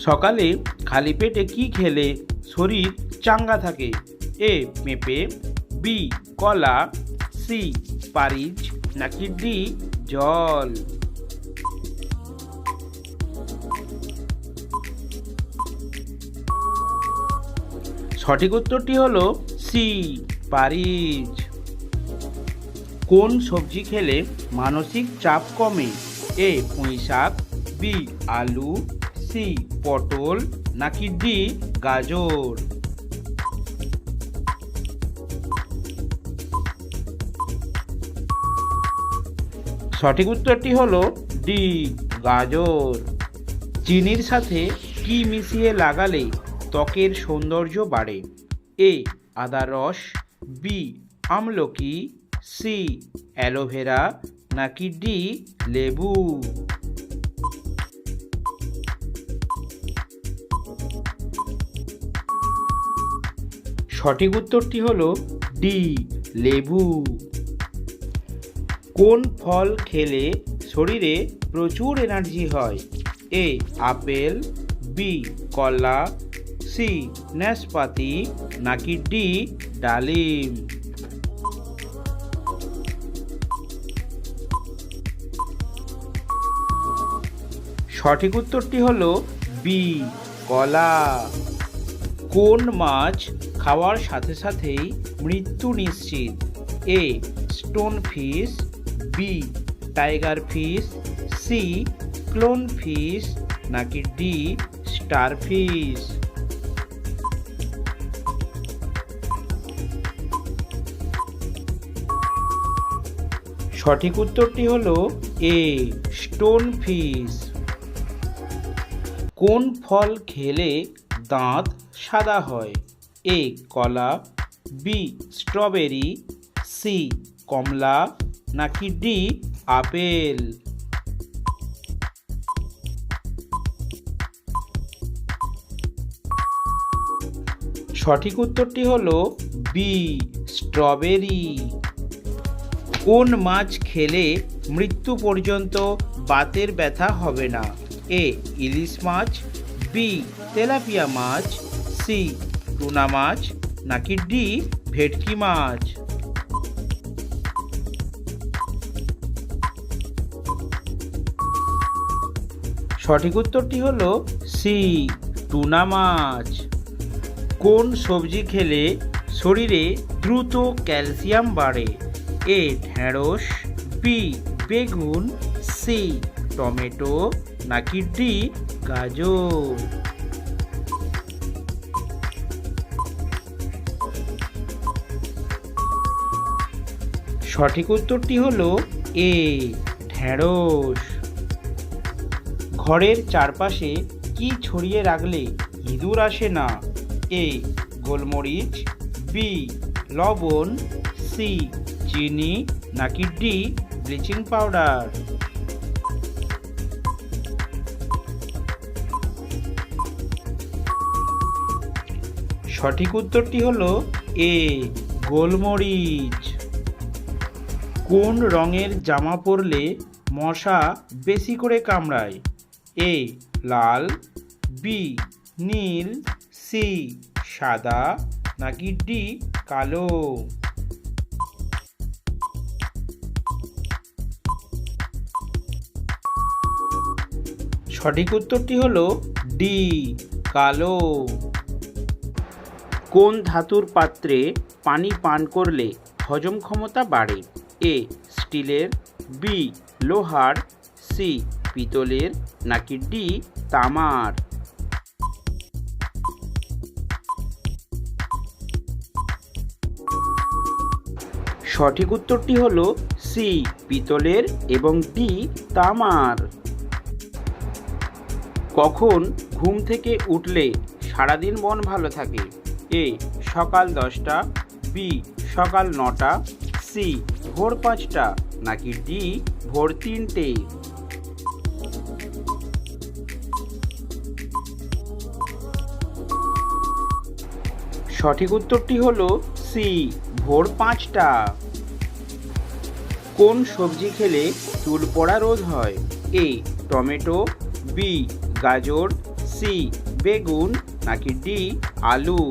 সকালে খালি পেটে কি খেলে শরীর চাঙ্গা থাকে? এ পেঁপে, বি কলা, সি পারিচ নাকি ডি জল? সঠিক উত্তরটি হলো সি পারিচ। কোন সবজি খেলে মানসিক চাপ কমে? এ পুঁই শাক, বি আলু, সি পটল নাকি ডি গাজর? সঠিক উত্তরটি হলো ডি গাজর। চিনির সাথে কি মিশিয়ে লাগালে ত্বকের সৌন্দর্য বাড়ে? এ আদার রস, বি আমলকি, সি অ্যালোভেরা নাকি ডি লেবু? সঠিক উত্তরটি হলো ডি লেবু। কোন ফল খেলে শরীরে প্রচুর এনার্জি হয়? এ আপেল, বি কলা, সি নাশপাতি নাকি ডি ডালিম? সঠিক উত্তরটি হলো বি কলা। কোন মাছ খাওয়ার সাথে সাথেই মৃত্যু নিশ্চিত? A stone fish, B tiger fish, C clown fish নাকি ডি স্টার ফিশ? সঠিক উত্তরটি হলো এ স্টোন ফিশ। কোন ফল খেলে দাঁত সাদা হয়? এ কলা, বি স্ট্রবেরি, সি কমলা নাকি ডি আপেল? সঠিক উত্তরটি হলো বি স্ট্রবেরি। কোন মাছ খেলে মৃত্যু পর্যন্ত বাতের ব্যথা হবে না? এ ইলিশ মাছ, বি তেলাপিয়া মাছ, সি টুনা মাছ নাকি ডি ভেটকি মাছ? সঠিক উত্তরটি হলো সি টুনা মাছ। কোন সবজি খেলে শরীরে দ্রুত ক্যালসিয়াম বাড়ে? এ ঢেঁড়স, বি বেগুন, সি টমেটো নাকি ডি গাজর? সঠিক উত্তরটি হলো এ ঢেঁড়স। ঘরের চারপাশে কি ছড়িয়ে রাখলে ইঁদুর আসে না? এ গোলমরিচ, বি লবণ, সি চিনি নাকি ডি ব্লিচিং পাউডার? সঠিক উত্তরটি হলো এ গোলমরিচ। কোন রঙের জামা পরলে মশা বেশি করে কামড়ায়? এ লাল, বি নীল, সি সাদা নাকি ডি কালো? সঠিক উত্তরটি হলো ডি কালো। কোন ধাতুর পাত্রে পানি পান করলে হজম ক্ষমতা বাড়ে? এ স্টিলের, বি লোহার, সি পিতলের নাকি ডি তামার? সঠিক উত্তরটি হলো সি পিতলের এবং ডি তামার। কখন ঘুম থেকে উঠলে সারাদিন মন ভালো থাকে? এ সকাল 10টা, বি সকাল 9টা, সি ভোর 5টা নাকি ডি ভোর 3টে? সঠিক উত্তরটি হলো সি ভোর 5টা। কোন সবজি খেলে চুল পড়া রোধ হয়? এ টমেটো, বি গাজর, সি সি বেগুন নাকি ডি আলু?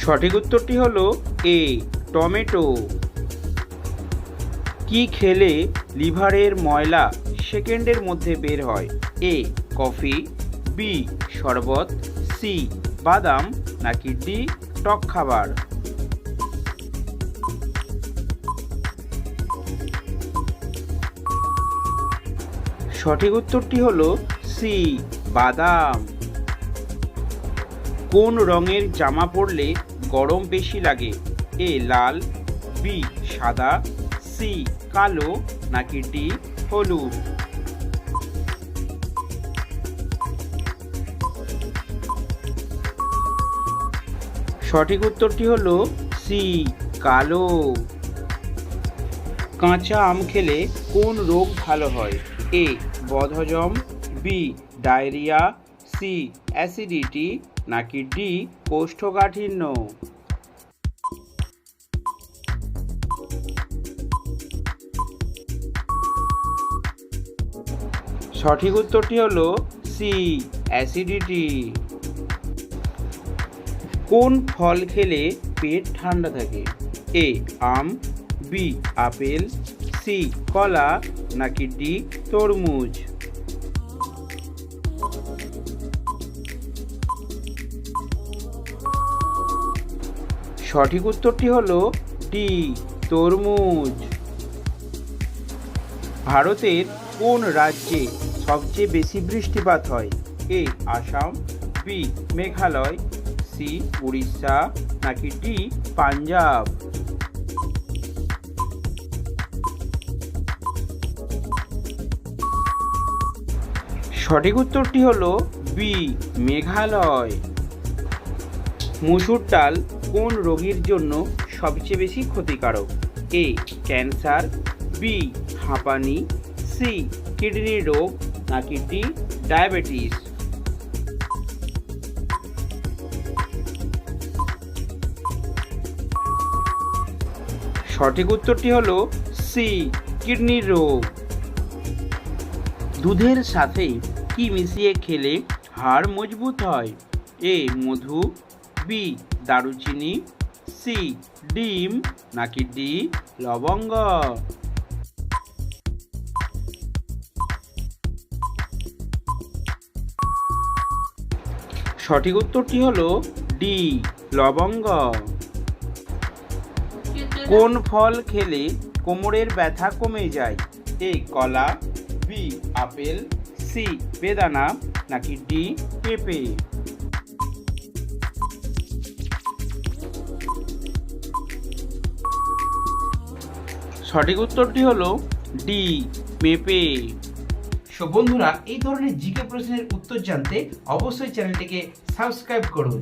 সঠিক উত্তরটি হলো এ টমেটো। কি খেলে লিভারের ময়লা সেকেন্ডের মধ্যে বের হয়? এ কফি, বি শরবত, সি বাদাম নাকি ডি টক খাবার? সঠিক উত্তরটি হলো সি বাদাম। কোন রঙের জামা পরলে গরম বেশি লাগে? এ লাল, বি সাদা, সি কালো নাকি ডি হলুদ? সঠিক উত্তরটি হলো সি কালো। কাঁচা আম খেলে কোন রোগ ভালো হয়? এ বদহজম, বি ডায়রিয়া, সি অ্যাসিডিটি নাকি ডি কোষ্ঠকাঠিন্য? সঠিক উত্তরটি হলো সি অ্যাসিডিটি। কোন ফল খেলে পেট ঠান্ডা থাকে? এ আম, বি আপেল, সি কলা নাকি ডি তরমুজ? সঠিক উত্তরটি হলো ডি তরমুজ। ভারতের কোন রাজ্যে সবচেয়ে বেশি বৃষ্টিপাত হয়? এ আসাম, বি মেঘালয়, সি উড়িষ্যা নাকি ডি পাঞ্জাব? সঠিক উত্তরটি হলো বি মেঘালয়। মসুর ডাল কোন রোগীর জন্য সবচেয়ে বেশি ক্ষতিকারক? এ ক্যান্সার, বি হাঁপানি, সি কিডনি রোগ নাকি ডি ডায়াবেটিস? সঠিক উত্তরটি হলো সি কিডনি রোগ। দুধের সাথে কি মিশিয়ে খেলে হাড় মজবুত হয়? এ মধু, বি দারুচিনি, সি ডিম নাকি ডি লবঙ্গ? সঠিক উত্তরটি হলো ডি লবঙ্গ। কোন ফল খেলে কোমরের ব্যথা কমে যায়? এ কলা, বি আপেল, সি বেদানা নাকি ডি পেঁপে? সঠিক উত্তরটি হলো ডি পেঁপে। সো বন্ধুরা, এই ধরনের জিকে প্রশ্নের উত্তর জানতে অবশ্যই চ্যানেলটিকে সাবস্ক্রাইব করুন।